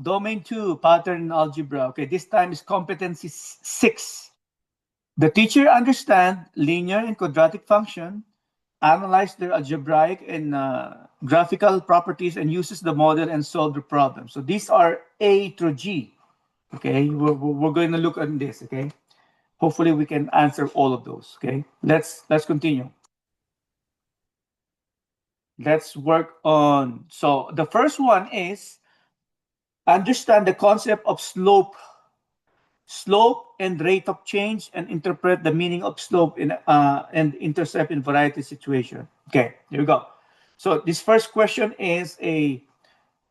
Domain 2, pattern algebra. Okay, this time is competency 6. The teacher understand linear and quadratic function, analyze their algebraic and graphical properties, and uses the model and solve the problem. So these are A through G. Okay, we're going to look at this. Okay, hopefully we can answer all of those. Okay, let's continue. Let's work on. So the first one is understand the concept of slope and rate of change, and interpret the meaning of slope and intercept in variety situation. Okay, here we go. So this first question is a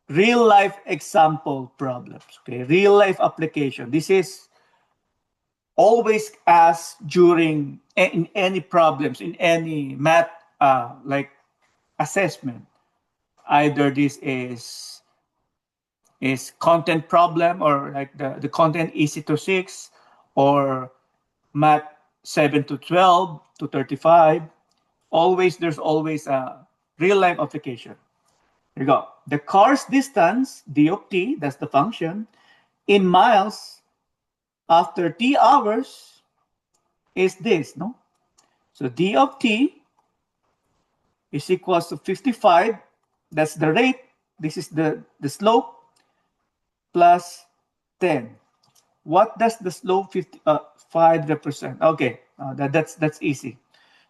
real life example problems. Okay, real life application. This is always asked during in any problems in any math like assessment. Either this is content problem, or like the content easy to 6, or math 7 to 12 to 35. There's always a real life application. Here you go. The car's distance, d of t, that's the function, in miles after t hours is this, no? So d of t is equals to 55. That's the rate. This is the slope, plus 10. What does the slope 5 represent? Okay, that's easy.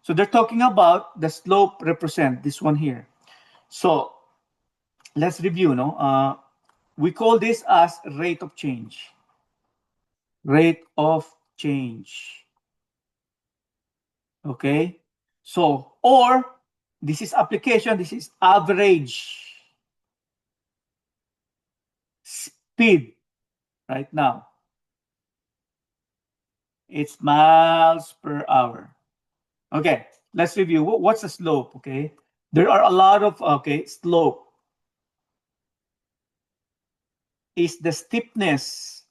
So they're talking about the slope represent this one here. So let's review. No, we call this as rate of change. Rate of change. Okay. So, or this is application. This is average speed right now. It's miles per hour. Okay, let's review. What's the slope? Okay, there are a lot of, slope is the steepness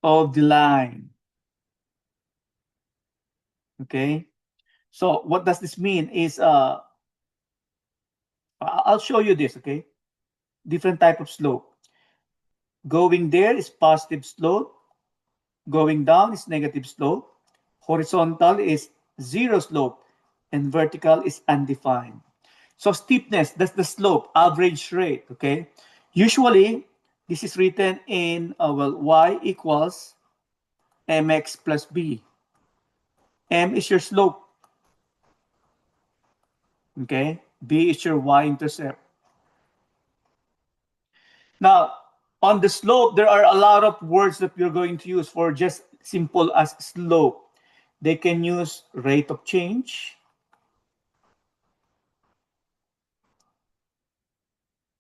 of the line. Okay, so what does this mean is, I'll show you this. Okay, different type of slope. Going there is positive slope. Going down is negative slope. Horizontal is zero slope, and vertical is undefined. So steepness, that's the slope, average rate. Okay, usually this is written in y equals mx plus b. M is your slope. Okay, b is your y-intercept. Now, on the slope, there are a lot of words that we're going to use for just simple as slope. They can use rate of change,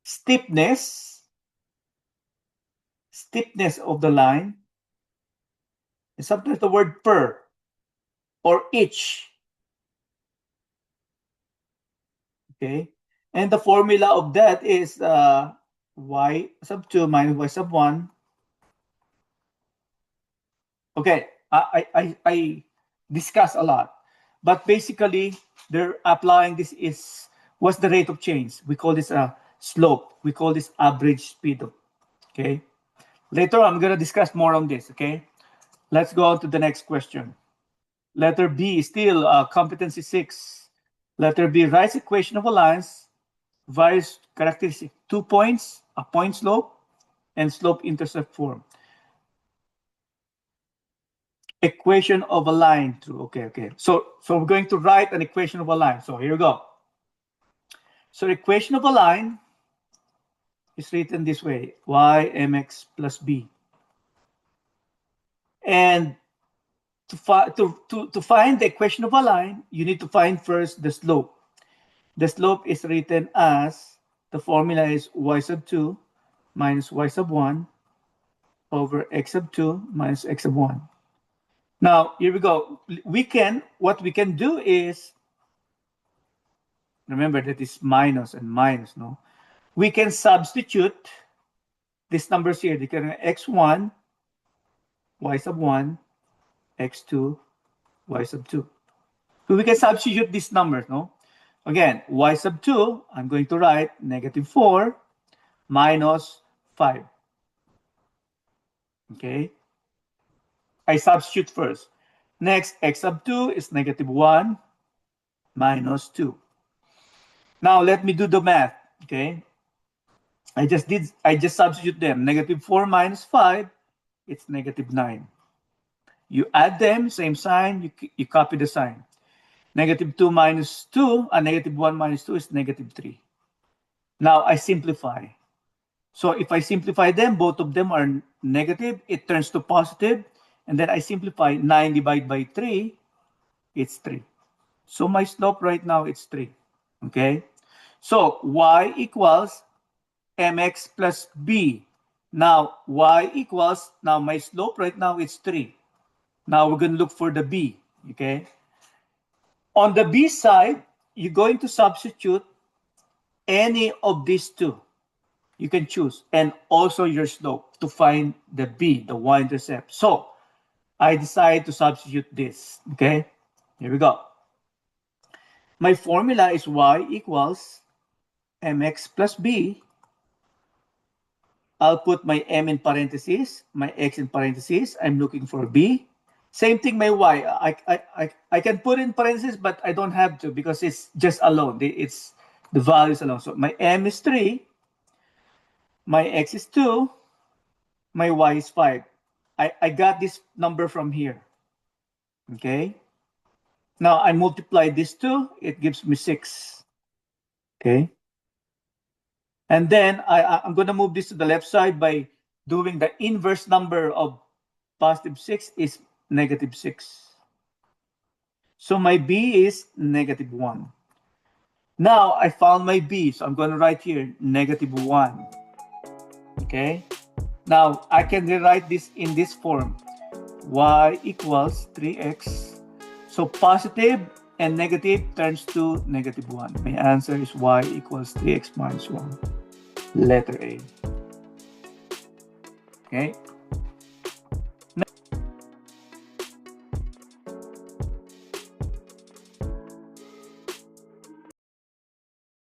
steepness of the line, and sometimes the word per or each. Okay, and the formula of that is y sub 2 minus y sub 1. Okay, I discuss a lot, but basically they're applying this is what's the rate of change. We call this a slope. We call this average speed. Okay, later I'm gonna discuss more on this. Okay, let's go on to the next question. Letter B, still competency 6. Letter B, writes equation of a lines, various characteristics, 2 points, a point slope, and slope intercept form. Equation of a line through. Okay. So we're going to write an equation of a line. So here we go. So equation of a line is written this way: y mx plus b. And to find the equation of a line, you need to find first the slope. The slope is written as, the formula is y sub 2 minus y sub 1 over x sub 2 minus x sub 1. Now, here we go. What we can do is, remember that is minus and minus, no? We can substitute these numbers here. They can x1, y sub 1, x2, y sub 2. So we can substitute these numbers, no? Again, y sub 2, I'm going to write negative 4 minus 5. Okay? I substitute first. Next, x sub 2 is negative 1 minus 2. Now, let me do the math. Okay? I just substitute them. Negative 4 minus 5, it's negative 9. You add them, same sign, you copy the sign. Negative 2 minus 2, negative 1 minus 2 is negative 3. Now I simplify. So if I simplify them, both of them are negative, it turns to positive, and then I simplify 9 divided by 3, it's 3. So my slope right now, it's 3. Okay? So y equals mx plus b. Now y equals, now my slope right now, it's 3. Now we're going to look for the b. Okay? On the b side, you're going to substitute any of these two. You can choose, and also your slope to find the b, the y-intercept. So I decide to substitute this. Okay, here we go. My formula is y equals mx plus b. I'll put my m in parentheses, my x in parentheses. I'm looking for b. Same thing, my y. I can put in parentheses, but I don't have to because it's just alone. It's the values alone. So my m is 3, my x is 2, my y is 5. I got this number from here. Okay. Now I multiply these two, it gives me 6. Okay. And then I'm going to move this to the left side by doing the inverse number of positive 6 is negative 6. So my b is negative 1. Now I found my b, so I'm going to write here negative 1. Okay. Now I can rewrite this in this form. Y equals 3x. So positive and negative turns to negative 1. My answer is y equals 3x minus 1. Letter A. Okay.